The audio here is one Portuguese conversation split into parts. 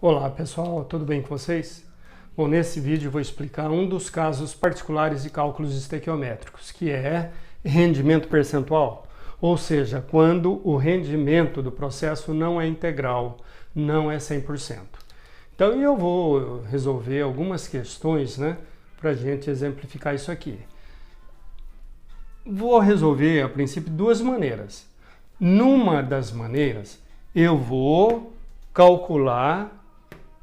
Olá pessoal, tudo bem com vocês? Bom, nesse vídeo eu vou explicar um dos casos particulares de cálculos estequiométricos, que é rendimento percentual, ou seja, quando o rendimento do processo não é integral, não é 100%. Então eu vou resolver algumas questões, para a gente exemplificar isso aqui. Vou resolver, a princípio, de duas maneiras. Numa das maneiras, eu vou calcular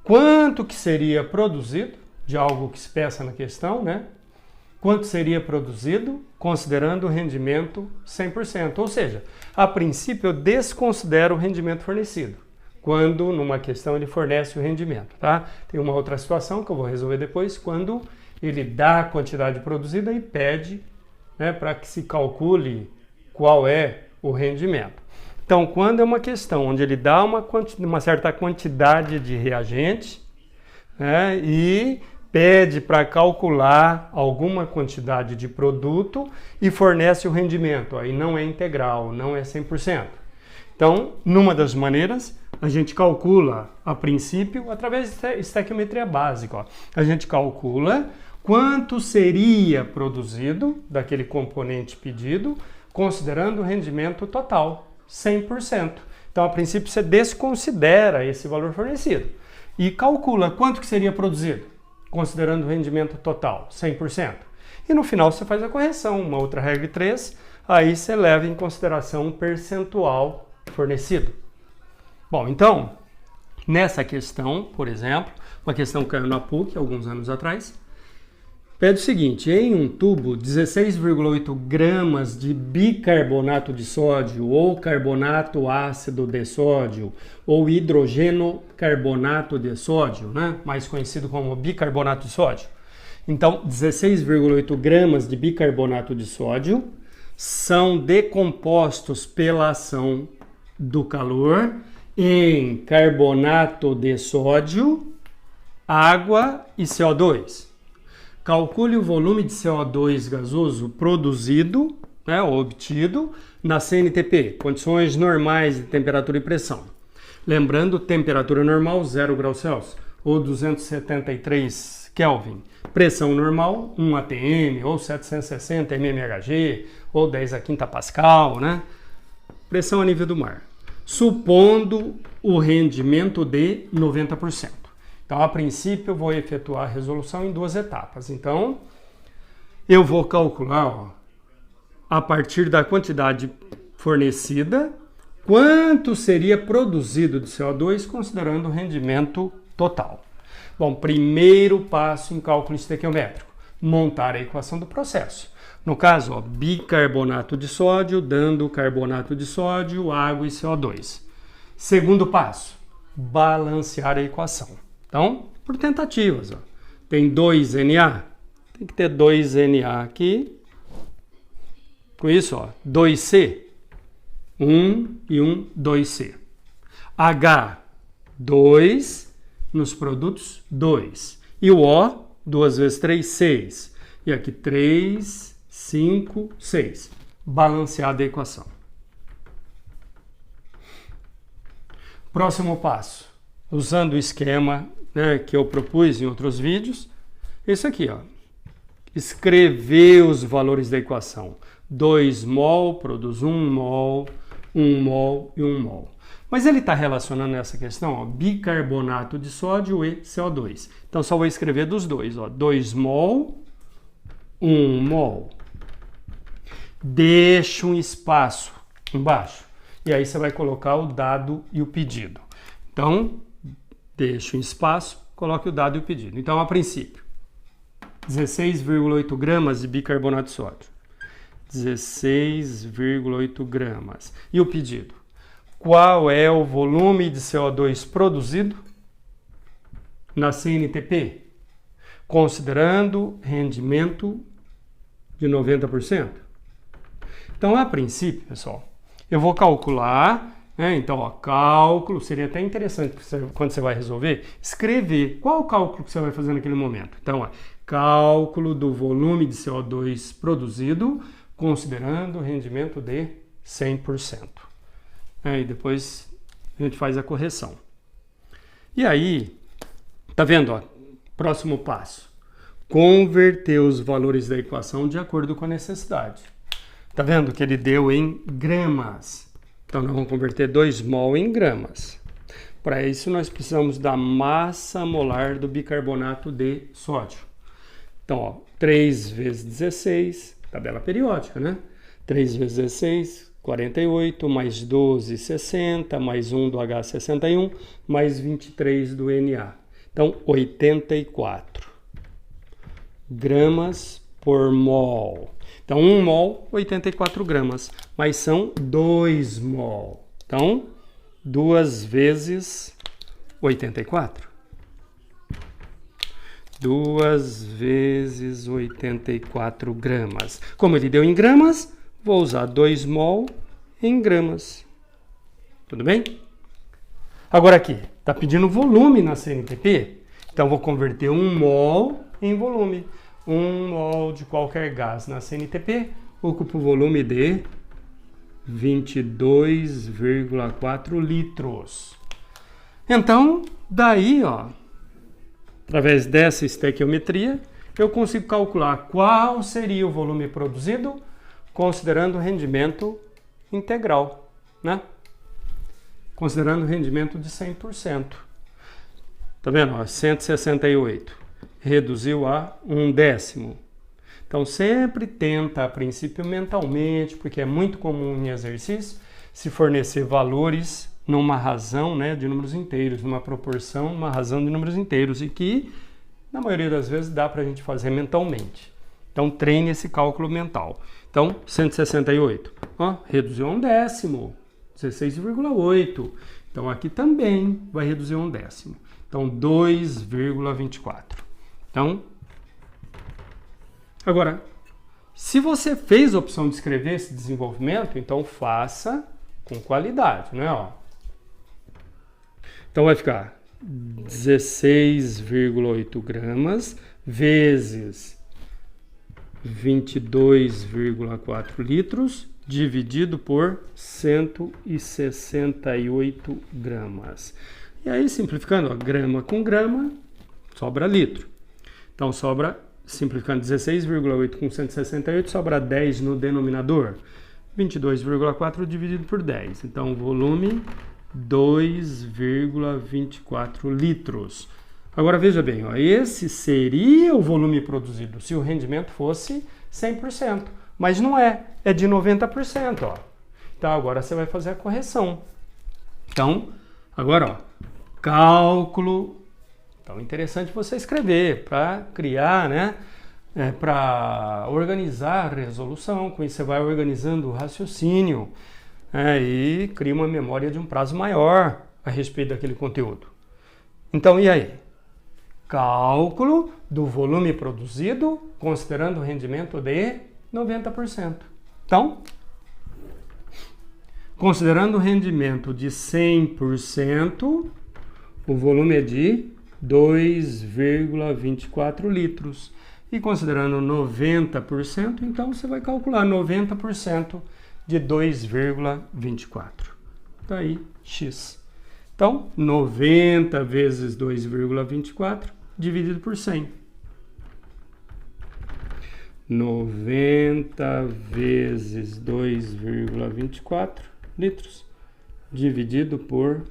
quanto que seria produzido de algo que se peça na questão, Quanto seria produzido considerando o rendimento 100%. Ou seja, a princípio eu desconsidero o rendimento fornecido, quando numa questão ele fornece o rendimento, tá? Tem uma outra situação que eu vou resolver depois, quando ele dá a quantidade produzida e pede, para que se calcule qual é o rendimento. Então, quando é uma questão onde ele dá uma certa quantidade de reagente, e pede para calcular alguma quantidade de produto e fornece o rendimento, aí não é integral, não é 100%. Então, numa das maneiras, a gente calcula, a princípio, através de estequiometria básica. A gente calcula quanto seria produzido daquele componente pedido, considerando o rendimento total, 100%. Então, a princípio, você desconsidera esse valor fornecido e calcula quanto que seria produzido, considerando o rendimento total, 100%. E no final você faz a correção, uma outra regra 3, aí você leva em consideração o percentual fornecido. Bom, então, nessa questão, por exemplo, uma questão que caiu na PUC alguns anos atrás, pede o seguinte: em um tubo, 16,8 gramas de bicarbonato de sódio ou carbonato ácido de sódio ou hidrogeno carbonato de sódio, mais conhecido como bicarbonato de sódio. Então, 16,8 gramas de bicarbonato de sódio são decompostos pela ação do calor em carbonato de sódio, água e CO2. Calcule o volume de CO2 gasoso produzido, ou obtido, na CNTP, condições normais de temperatura e pressão. Lembrando, temperatura normal, 0 graus Celsius, ou 273 Kelvin. Pressão normal, 1 atm, ou 760 mmHg, ou 10 a quinta Pascal, Pressão a nível do mar. Supondo o rendimento de 90%. Então, a princípio, eu vou efetuar a resolução em duas etapas. Então, eu vou calcular, a partir da quantidade fornecida, quanto seria produzido de CO2, considerando o rendimento total. Bom, primeiro passo em cálculo estequiométrico, montar a equação do processo. No caso, bicarbonato de sódio, dando carbonato de sódio, água e CO2. Segundo passo, balancear a equação. Então, por tentativas, tem 2Na, tem que ter 2Na aqui. Com isso, 2C, 1 e 1, 2C. H, 2, nos produtos, 2. E o O, 2 vezes 3, 6. E aqui 3, 5, 6. Balanceada a equação. Próximo passo. Usando o esquema que eu propus em outros vídeos, esse aqui, escrever os valores da equação. 2 mol produz 1 mol, 1 mol e 1 mol. Mas ele está relacionando essa questão, bicarbonato de sódio e CO2. Então, só vou escrever dos dois, 2 mol, 1 mol. Deixa um espaço embaixo. E aí você vai colocar o dado e o pedido. Então, deixa um espaço, coloque o dado e o pedido. Então, a princípio, 16,8 gramas de bicarbonato de sódio. 16,8 gramas. E o pedido? Qual é o volume de CO2 produzido na CNTP? Considerando rendimento de 90%. Então, a princípio, pessoal, eu vou calcular. Então, cálculo, seria até interessante quando você vai resolver, escrever qual o cálculo que você vai fazer naquele momento. Então, cálculo do volume de CO2 produzido, considerando o rendimento de 100%. E depois a gente faz a correção. E aí, tá vendo? Ó, próximo passo. Converter os valores da equação de acordo com a necessidade. Tá vendo que ele deu em gramas? Então, nós vamos converter 2 mol em gramas. Para isso, nós precisamos da massa molar do bicarbonato de sódio. Então, ó, 3 vezes 16, tabela periódica, né? 3 vezes 16, 48, mais 12, 60, mais 1 do H61, mais 23 do Na. Então, 84 gramas por mol. Então, 1 mol, 84 gramas, mas são 2 mol. Então, 2 vezes 84. 2 vezes 84 gramas. Como ele deu em gramas, vou usar 2 mol em gramas. Tudo bem? Agora aqui, está pedindo volume na CNTP, então vou converter 1 mol em volume. 1 mol de qualquer gás na CNTP ocupa o volume de 22,4 litros. Então, daí, ó, através dessa estequiometria, eu consigo calcular qual seria o volume produzido considerando o rendimento integral, né? Considerando o rendimento de 100%. Tá vendo? Ó, 168 reduziu a 1/10. Então, sempre tenta, a princípio, mentalmente, porque é muito comum em exercício, se fornecer valores numa razão, né, de números inteiros, numa proporção, numa razão de números inteiros, e que, na maioria das vezes, dá para a gente fazer mentalmente. Então, treine esse cálculo mental. Então, 168, ó, reduziu a 1/10, 16,8. Então, aqui também vai reduzir a 1/10. Então, 2,24. Então, agora, se você fez a opção de escrever esse desenvolvimento, então faça com qualidade, né? Ó. Então vai ficar 16,8 gramas vezes 22,4 litros dividido por 168 gramas. E aí, simplificando, ó, grama com grama, sobra litro. Então, sobra, simplificando, 16,8 com 168, sobra 10 no denominador. 22,4 dividido por 10. Então, volume 2,24 litros. Agora, veja bem, ó, esse seria o volume produzido se o rendimento fosse 100%. Mas não é, é de 90%. Ó. Então, agora você vai fazer a correção. Então, agora, ó, cálculo. Então, é interessante você escrever para criar, né? Para organizar a resolução. Com isso, você vai organizando o raciocínio e cria uma memória de um prazo maior a respeito daquele conteúdo. Então, e aí? Cálculo do volume produzido, considerando o rendimento de 90%. Então, considerando o rendimento de 100%, o volume é de 2,24 litros. E considerando 90%, então você vai calcular 90% de 2,24. Daí, X. Então, 90 vezes 2,24 dividido por 100. 90 vezes 2,24 litros dividido por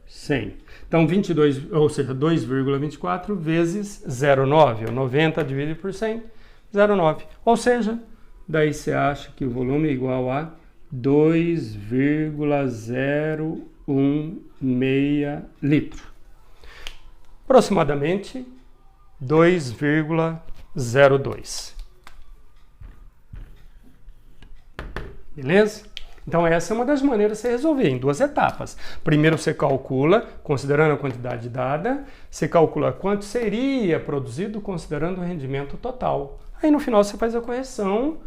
100. Então, 22, ou seja, 2,24 vezes 0,9. 90 dividido por 100, 0,9. Ou seja, daí você acha que o volume é igual a 2,016 litro. Aproximadamente 2,02. Beleza? Então essa é uma das maneiras de você resolver em 2 etapas. Primeiro você calcula, considerando a quantidade dada, você calcula quanto seria produzido considerando o rendimento total. Aí no final você faz a correção,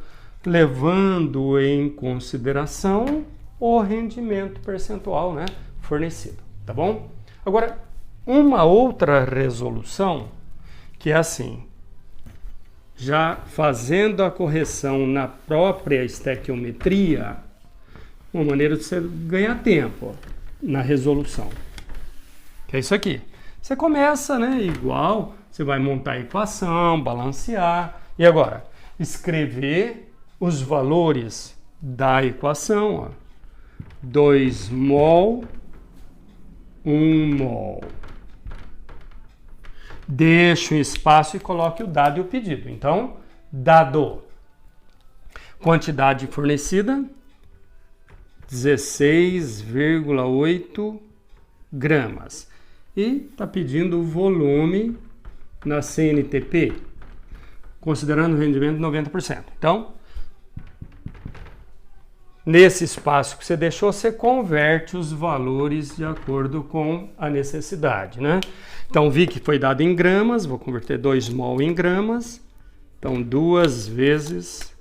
levando em consideração o rendimento percentual, né, fornecido, tá bom? Agora, uma outra resolução, que é assim, já fazendo a correção na própria estequiometria, uma maneira de você ganhar tempo, ó, na resolução. Que é isso aqui. Você começa, né, igual, você vai montar a equação, balancear. E agora, escrever os valores da equação, ó. 2 mol, 1 mol. Deixe um espaço e coloque o dado e o pedido. Então, dado, quantidade fornecida, 16,8 gramas. E está pedindo o volume na CNTP, considerando o rendimento de 90%. Então, nesse espaço que você deixou, você converte os valores de acordo com a necessidade, né? Então, vi que foi dado em gramas, vou converter 2 mol em gramas. Então, 2 vezes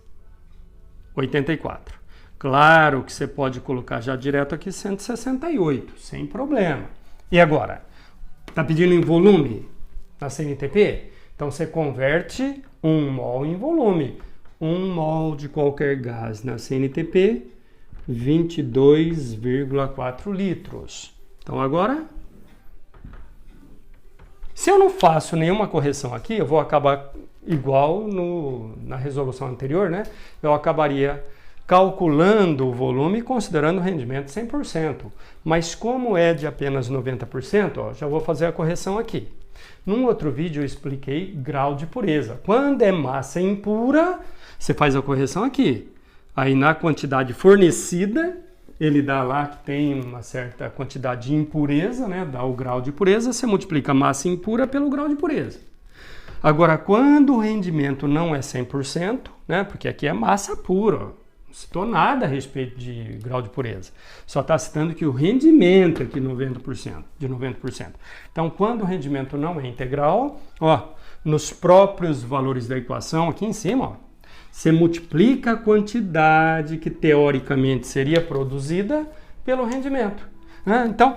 84. Claro que você pode colocar já direto aqui 168, sem problema. E agora? Está pedindo em volume na CNTP? Então, você converte 1 mol em volume. 1 mol de qualquer gás na CNTP, 22,4 litros. Então, agora, se eu não faço nenhuma correção aqui, eu vou acabar igual na resolução anterior, né? Eu acabaria calculando o volume considerando o rendimento 100%. Mas como é de apenas 90%, ó, já vou fazer a correção aqui. Num outro vídeo eu expliquei grau de pureza. Quando é massa impura, você faz a correção aqui. Aí na quantidade fornecida, ele dá lá que tem uma certa quantidade de impureza, né? Dá o grau de pureza, você multiplica a massa impura pelo grau de pureza. Agora, quando o rendimento não é 100%, né? Porque aqui é massa pura, ó. Não citou nada a respeito de grau de pureza. Só está citando que o rendimento é aqui 90%, de 90%. Então, quando o rendimento não é integral, ó, nos próprios valores da equação, aqui em cima, ó, você multiplica a quantidade que teoricamente seria produzida pelo rendimento, né? Então,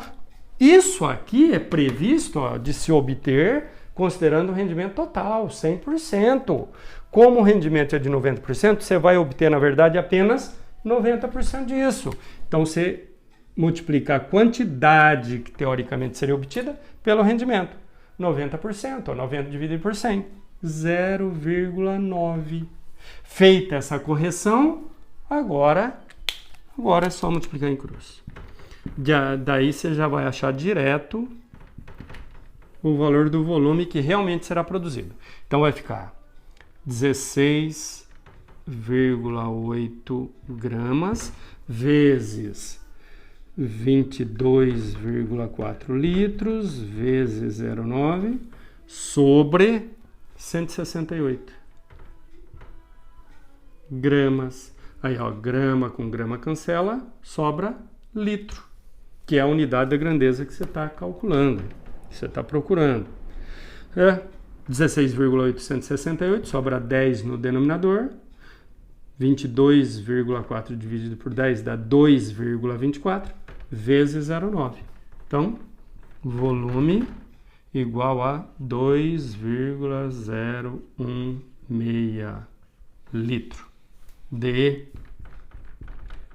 isso aqui é previsto, ó, de se obter considerando o rendimento total, 100%. Como o rendimento é de 90%, você vai obter, na verdade, apenas 90% disso. Então, você multiplica a quantidade que teoricamente seria obtida pelo rendimento. 90%, ó, 90 dividido por 100, 0,9. Feita essa correção, agora é só multiplicar em cruz. Daí você já vai achar direto o valor do volume que realmente será produzido. Então vai ficar 16,8 gramas vezes 22,4 litros vezes 0,9 sobre 168 gramas. Aí, ó, grama com grama cancela, sobra litro, que é a unidade da grandeza que você está calculando, que você está procurando. 16,868, sobra 10 no denominador. 22,4 dividido por 10 dá 2,24 vezes 0,9. Então, volume igual a 2,016 litro de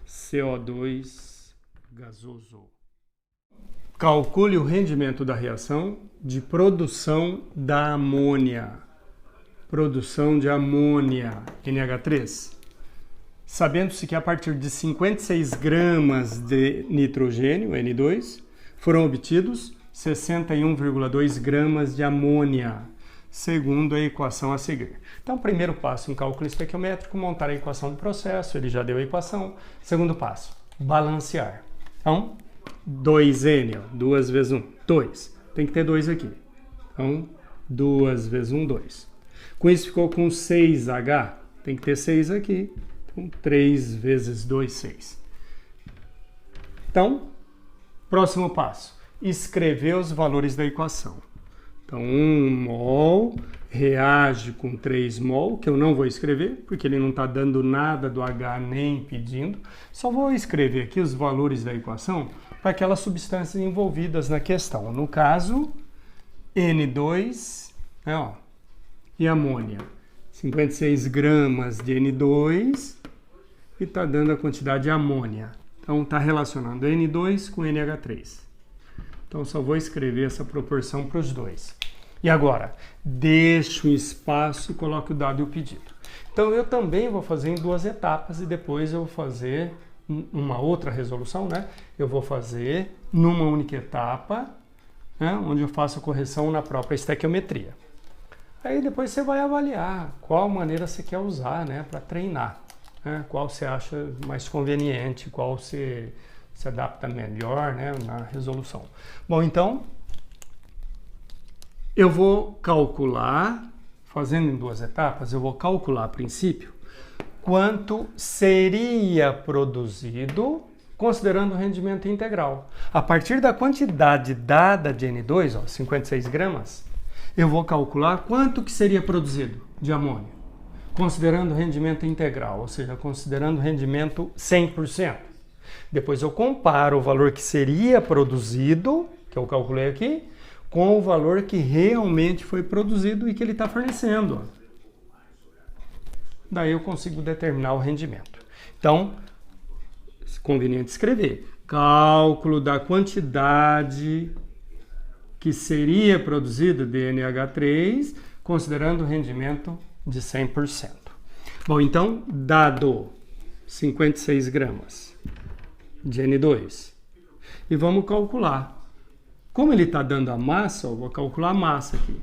CO2 gasoso. Calcule o rendimento da reação de produção da amônia. Produção de amônia, NH3. Sabendo-se que a partir de 56 gramas de nitrogênio, N2, foram obtidos 61,2 gramas de amônia, segundo a equação a seguir. Então, primeiro passo em cálculo estequiométrico, montar a equação do processo, ele já deu a equação. Segundo passo, balancear. Então, 2N, 2 vezes 1, 2. Tem que ter 2 aqui. Então, 2 vezes 1, 2. Com isso ficou com 6H, tem que ter 6 aqui. Então, 3 vezes 2, 6. Então, próximo passo, escrever os valores da equação. Então, 1 mol reage com 3 mol, que eu não vou escrever, porque ele não está dando nada do H nem pedindo. Só vou escrever aqui os valores da equação para aquelas substâncias envolvidas na questão. No caso, N2, né, ó, e amônia. 56 gramas de N2 e está dando a quantidade de amônia. Então, está relacionando N2 com NH3. Então, só vou escrever essa proporção para os dois. E agora, deixo um espaço e coloco o dado e o pedido. Então, eu também vou fazer em 2 etapas e depois eu vou fazer uma outra resolução, né? Eu vou fazer numa única etapa, né? Onde eu faço a correção na própria estequiometria. Aí depois você vai avaliar qual maneira você quer usar, né? Para treinar, né? Qual você acha mais conveniente, qual você se adapta melhor, né? Na resolução. Bom, então, eu vou calcular, fazendo em 2 etapas, eu vou calcular a princípio quanto seria produzido considerando o rendimento integral. A partir da quantidade dada de N2, ó, 56 gramas, eu vou calcular quanto que seria produzido de amônio, considerando o rendimento integral, ou seja, considerando o rendimento 100%. Depois eu comparo o valor que seria produzido, que eu calculei aqui, com o valor que realmente foi produzido e que ele está fornecendo. Daí eu consigo determinar o rendimento. Então, é conveniente escrever. Cálculo da quantidade que seria produzida de NH3, considerando o rendimento de 100%. Bom, então, dado 56 gramas de N2, e vamos calcular. Como ele está dando a massa, eu vou calcular a massa aqui.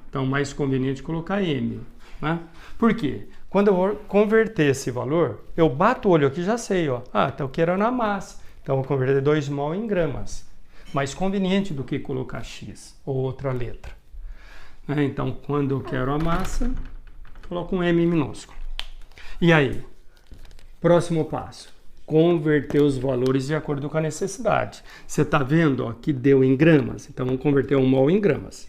Então, mais conveniente colocar M. Né? Por quê? Quando eu vou converter esse valor, eu bato o olho aqui e já sei. Ó. Então eu quero na massa. Então, eu vou converter 2 mol em gramas. Mais conveniente do que colocar X ou outra letra. Né? Então, quando eu quero a massa, coloco um M minúsculo. E aí? Próximo passo. Converter os valores de acordo com a necessidade. Você está vendo ó, que deu em gramas? Então, vamos converter 1 mol em gramas.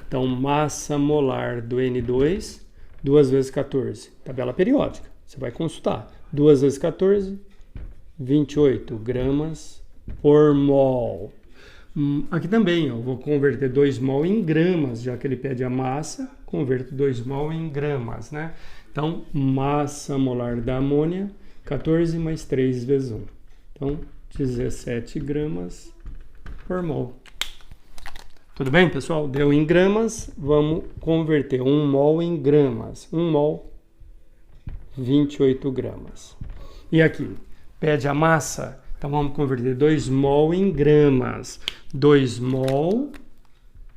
Então, massa molar do N2, 2 vezes 14. Tabela periódica. Você vai consultar. 2 vezes 14, 28 gramas por mol. Aqui também, ó, vou converter 2 mol em gramas, já que ele pede a massa, converto 2 mol em gramas, né? Então, massa molar da amônia, 14 mais 3 vezes 1. Então, 17 gramas por mol. Tudo bem, pessoal? Deu em gramas, vamos converter 1 mol em gramas. 1 mol, 28 gramas. E aqui, pede a massa, então vamos converter 2 mol em gramas. 2 mol,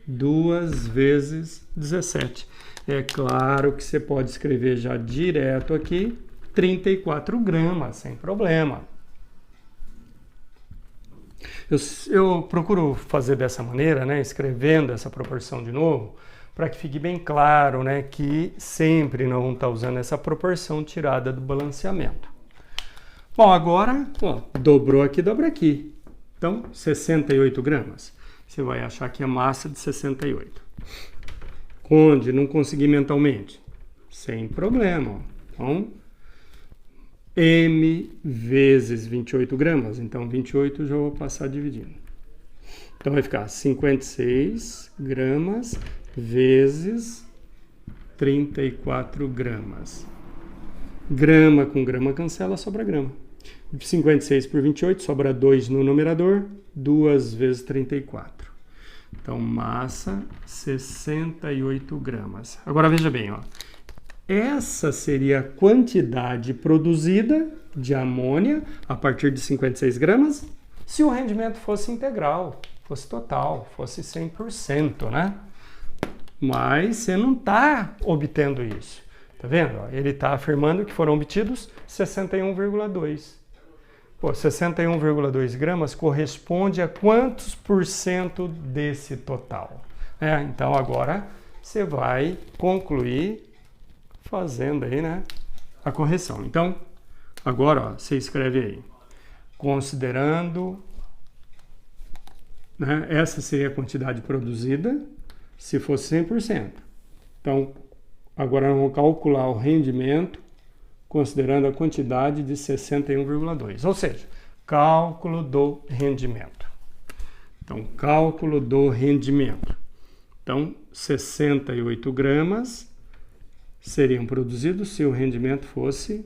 2 vezes 17. É claro que você pode escrever já direto aqui, 34 gramas, sem problema. Eu procuro fazer dessa maneira, né, escrevendo essa proporção de novo, para que fique bem claro, né, que sempre nós vamos estar usando essa proporção tirada do balanceamento. Bom, agora, ó, dobrou aqui, dobra aqui. Então, 68 gramas. Você vai achar que é massa de 68. Onde não conseguir mentalmente? Sem problema. Ó. Então, M vezes 28 gramas. Então, 28 eu já vou passar dividindo. Então, vai ficar 56 gramas vezes 34 gramas. Grama com grama cancela, sobra grama. 56 por 28, sobra 2 no numerador, 2 vezes 34. Então, massa, 68 gramas. Agora, veja bem, ó. Essa seria a quantidade produzida de amônia a partir de 56 gramas, se o rendimento fosse integral, fosse total, fosse 100%, né? Mas você não está obtendo isso. Tá vendo? Ele está afirmando que foram obtidos 61,2. Pô, 61,2 gramas corresponde a quantos por cento desse total? Então agora você vai concluir fazendo aí, né, a correção. Então, agora, ó, você escreve aí, considerando, né, essa seria a quantidade produzida se fosse 100%. Então, agora nós vamos calcular o rendimento considerando a quantidade de 61,2, ou seja, cálculo do rendimento. Então, cálculo do rendimento. Então, 68 gramas seriam produzidos se o rendimento fosse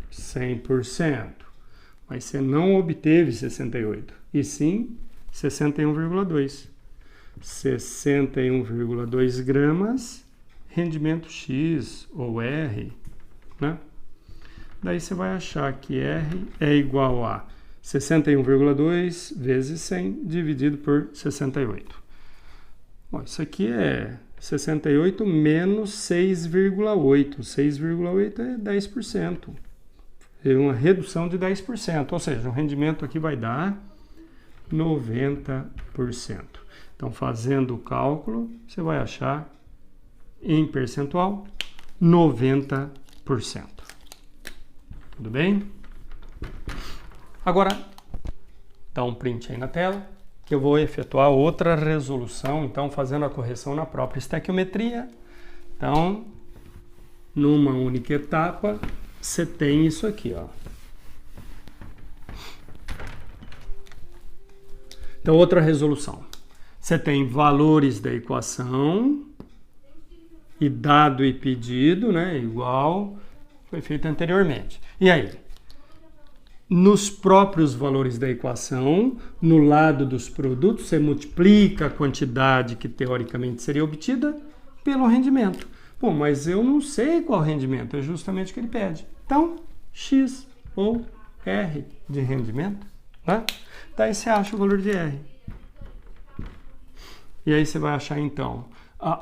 100%. Mas você não obteve 68, e sim 61,2. 61,2 gramas, rendimento X ou R, né? Daí você vai achar que R é igual a 61,2 vezes 100 dividido por 68. Bom, isso aqui é 68 menos 6,8. 6,8 é 10%. É uma redução de 10%, ou seja, o rendimento aqui vai dar 90%. Então, fazendo o cálculo, você vai achar em percentual 90%. Tudo bem? Agora, dá um print aí na tela, que eu vou efetuar outra resolução, então fazendo a correção na própria estequiometria. Então, numa única etapa, você tem isso aqui, ó. Então, outra resolução. Você tem valores da equação e dado e pedido, né? Igual foi feito anteriormente. E aí? Nos próprios valores da equação, no lado dos produtos, você multiplica a quantidade que teoricamente seria obtida pelo rendimento. Bom, mas eu não sei qual rendimento, é justamente o que ele pede. Então, X ou R de rendimento, né? Daí você acha o valor de R. E aí você vai achar então,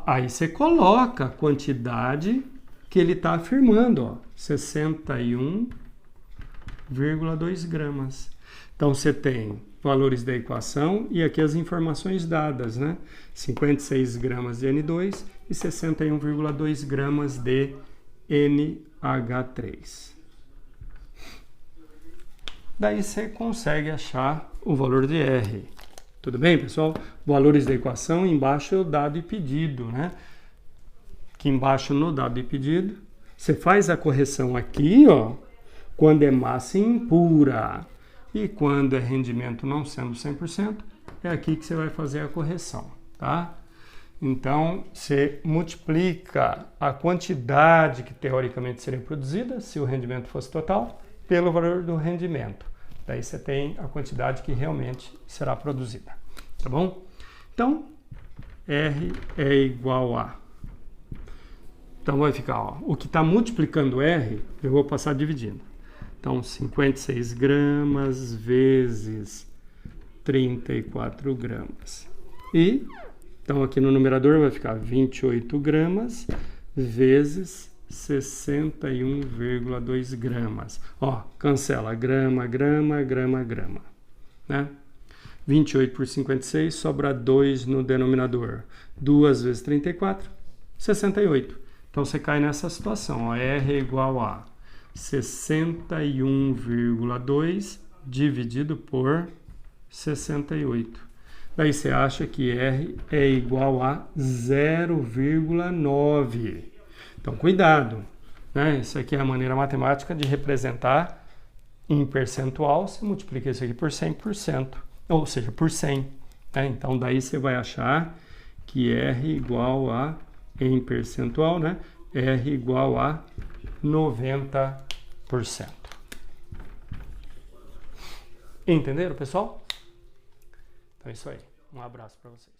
aí você coloca a quantidade que ele está afirmando, ó, 61,2 gramas. Então você tem valores da equação e aqui as informações dadas, né? 56 gramas de N2 e 61,2 gramas de NH3. Daí você consegue achar o valor de R. Tudo bem, pessoal? Valores da equação, embaixo é o dado e pedido, né? Aqui embaixo no dado e pedido, você faz a correção aqui, ó, quando é massa impura. E quando é rendimento não sendo 100%, é aqui que você vai fazer a correção, tá? Então, você multiplica a quantidade que teoricamente seria produzida, se o rendimento fosse total, pelo valor do rendimento. Daí você tem a quantidade que realmente será produzida, tá bom? Então, R é igual a... Então vai ficar, ó, o que está multiplicando R, eu vou passar dividindo. Então, 56 gramas vezes 34 gramas. E, então aqui no numerador vai ficar 28 gramas vezes 61,2 gramas. Ó, cancela grama, grama, grama, grama, né? 28 por 56, sobra 2 no denominador. 2 vezes 34, 68. Então, você cai nessa situação, ó, R é igual a 61,2 dividido por 68. Daí você acha que R é igual a 0,9. Então, cuidado, né? Isso aqui é a maneira matemática de representar em percentual. Você multiplica isso aqui por 100%, ou seja, por 100. Né? Então, daí você vai achar que R igual a, em percentual, né? R igual a 90%. Entenderam, pessoal? Então é isso aí. Um abraço para vocês.